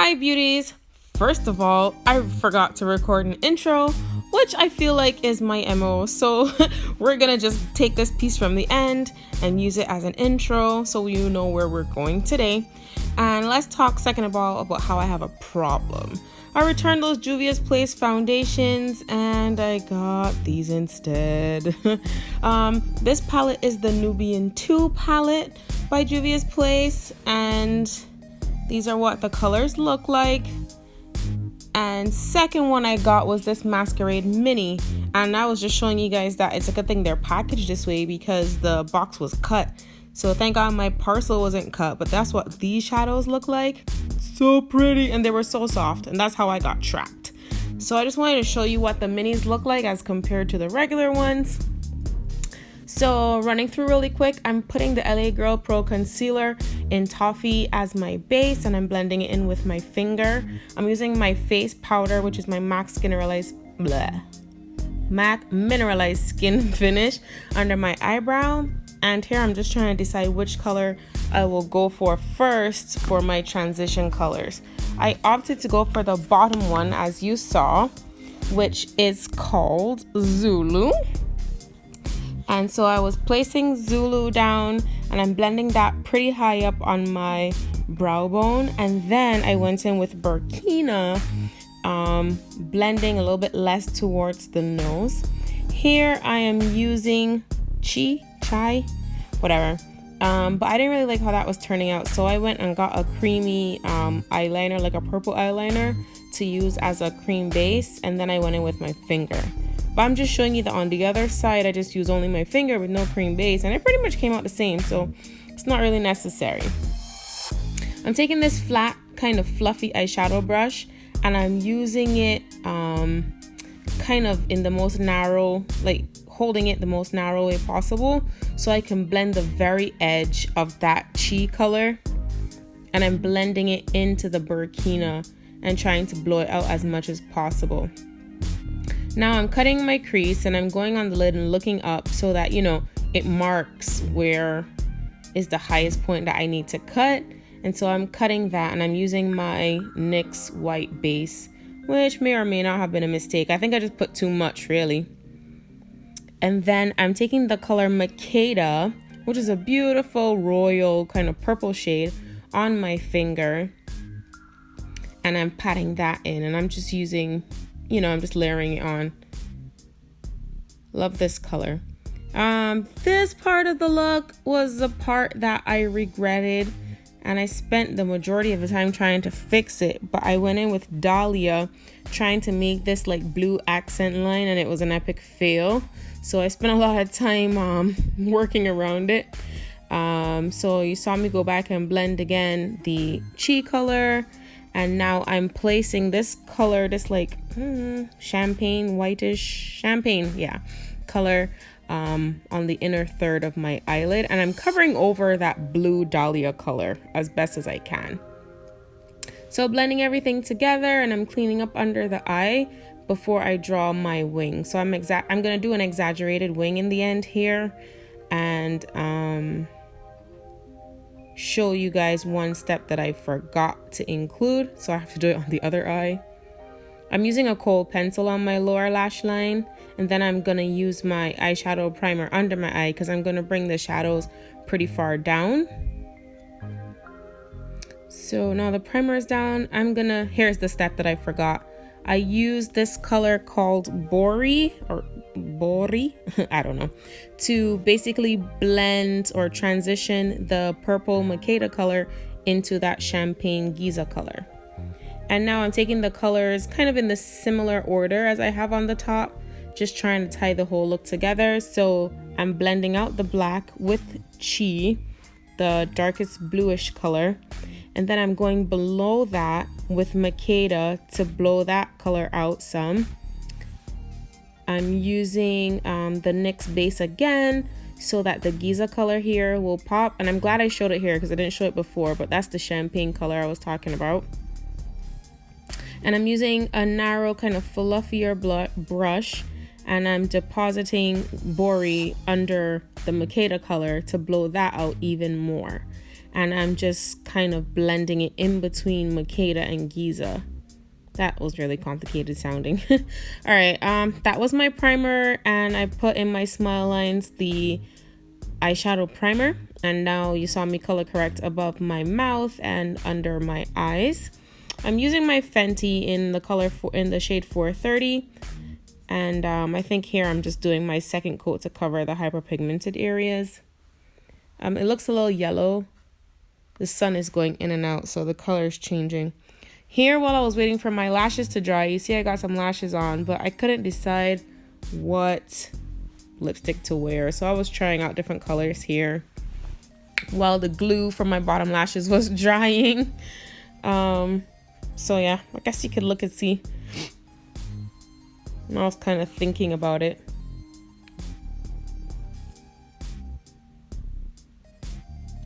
Hi beauties! First of all, I forgot to record an intro, which I feel like is my MO, so we're gonna just take this piece from the end and use it as an intro so you know where we're going today. And let's talk second of all about how I have a problem. I returned those Juvia's Place foundations and I got these instead. This palette is the Nubian 2 palette by Juvia's Place, and these are what the colors look like. And second one I got was this Masquerade mini, and I was just showing you guys that it's a good thing they're packaged this way because the box was cut. So thank God my parcel wasn't cut, but that's what these shadows look like. So pretty, and they were so soft, and that's how I got trapped. So I just wanted to show you what the minis look like as compared to the regular ones. So running through really quick, I'm putting the LA Girl Pro Concealer in Toffee as my base, and I'm blending it in with my finger. I'm using my face powder, which is my MAC Mineralized Skin Finish under my eyebrow. And here I'm just trying to decide which color I will go for first for my transition colors. I opted to go for the bottom one, as you saw, which is called Zulu. And so I was placing Zulu down and I'm blending that pretty high up on my brow bone. And then I went in with Burkina, blending a little bit less towards the nose. Here I am using Chai, whatever. But I didn't really like how that was turning out. So I went and got a creamy eyeliner, like a purple eyeliner, to use as a cream base. And then I went in with my finger. But I'm just showing you that on the other side, I just used only my finger with no cream base, and it pretty much came out the same, so it's not really necessary. I'm taking this flat, kind of fluffy eyeshadow brush, and I'm using it kind of in the most narrow, like holding it the most narrow way possible, so I can blend the very edge of that Chi color, and I'm blending it into the Burkina and trying to blow it out as much as possible. Now I'm cutting my crease and I'm going on the lid and looking up so that, you know, it marks where is the highest point that I need to cut. And so I'm cutting that, and I'm using my NYX white base, which may or may not have been a mistake. I think I just put too much, really. And then I'm taking the color Makeda, which is a beautiful royal kind of purple shade, on my finger. And I'm patting that in, and I'm just using, you know, I'm just layering it on. Love this color. This part of the look was the part that I regretted, and I spent the majority of the time trying to fix it, but I went in with Dahlia trying to make this like blue accent line, and it was an epic fail. So I spent a lot of time working around it. So you saw me go back and blend again the Chi color. And now I'm placing this color, this like champagne, whitish champagne, yeah, color on the inner third of my eyelid. And I'm covering over that blue Dahlia color as best as I can. So blending everything together, and I'm cleaning up under the eye before I draw my wing. So I'm gonna do an exaggerated wing in the end here, and show you guys one step that I forgot to include, so I have to do it on the other eye. I'm using a kohl pencil on my lower lash line, and then I'm gonna use my eyeshadow primer under my eye because I'm gonna bring the shadows pretty far down. So now the primer is down. Here's the step that I forgot. I use this color called Bori, I don't know, to basically blend or transition the purple Makeda color into that champagne Giza color. And now I'm taking the colors kind of in the similar order as I have on the top, just trying to tie the whole look together. So I'm blending out the black with Chi, the darkest bluish color. And then I'm going below that with Makeda to blow that color out some. I'm using the NYX base again so that the Giza color here will pop. And I'm glad I showed it here because I didn't show it before, but that's the champagne color I was talking about. And I'm using a narrow kind of fluffier brush, and I'm depositing Bori under the Makeda color to blow that out even more. and I'm just kind of blending it in between Makeda and Giza. That was really complicated sounding. All right, that was my primer, and I put in my smile lines the eyeshadow primer, and now you saw me color correct above my mouth and under my eyes. I'm using my Fenty in the shade 430, and I think here I'm just doing my second coat to cover the hyperpigmented areas. It looks a little yellow. The sun is going in and out, so the color is changing. Here, while I was waiting for my lashes to dry, you see I got some lashes on, but I couldn't decide what lipstick to wear, so I was trying out different colors here while the glue from my bottom lashes was drying. So yeah, I guess you could look and see. I was kind of thinking about it.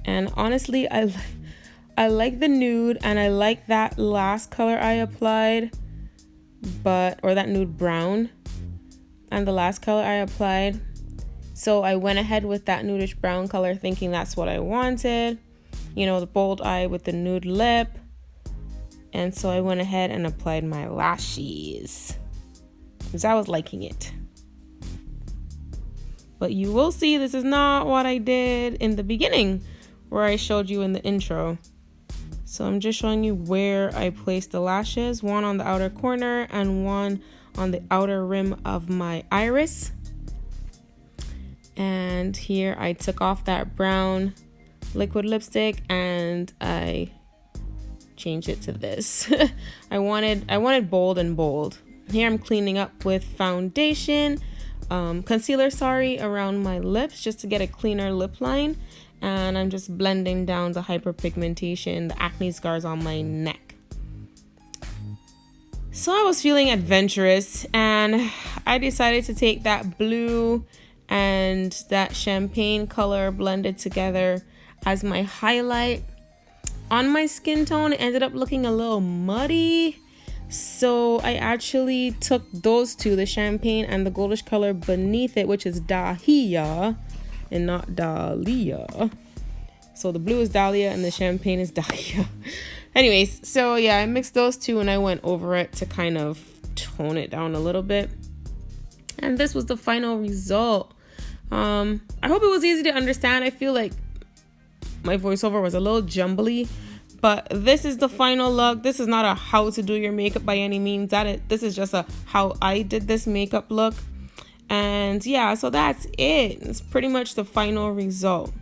And honestly, I like the nude, and I like that last color I applied, or that nude brown, and the last color I applied. So I went ahead with that nudish brown color thinking that's what I wanted. You know, the bold eye with the nude lip. And so I went ahead and applied my lashes because I was liking it. But you will see this is not what I did in the beginning where I showed you in the intro. So I'm just showing you where I placed the lashes, one on the outer corner and one on the outer rim of my iris. And here I took off that brown liquid lipstick and I changed it to this. I wanted bold and bold. Here I'm cleaning up with foundation, concealer, around my lips just to get a cleaner lip line. And I'm just blending down the hyperpigmentation, the acne scars on my neck. So I was feeling adventurous, and I decided to take that blue and that champagne color blended together as my highlight. On my skin tone, it ended up looking a little muddy. So I actually took those two, the champagne and the goldish color beneath it, which is Dahlia and not Dahlia. So the blue is Dahlia and the champagne is Dahlia. Anyways, so yeah, I mixed those two and I went over it to kind of tone it down a little bit. And this was the final result. I hope it was easy to understand. I feel like my voiceover was a little jumbly, but this is the final look. This is not a how to do your makeup by any means. This is just a how I did this makeup look. And yeah, so that's it. It's pretty much the final result.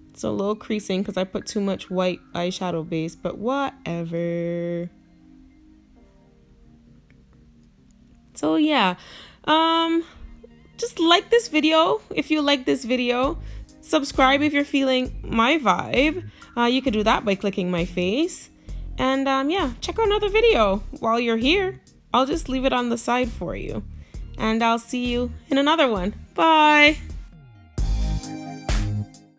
It's a little creasing because I put too much white eyeshadow base, but whatever. So yeah, just like this video if you like this video. Subscribe if you're feeling my vibe. You could do that by clicking my face. And yeah, check out another video while you're here. I'll just leave it on the side for you. And I'll see you in another one. Bye.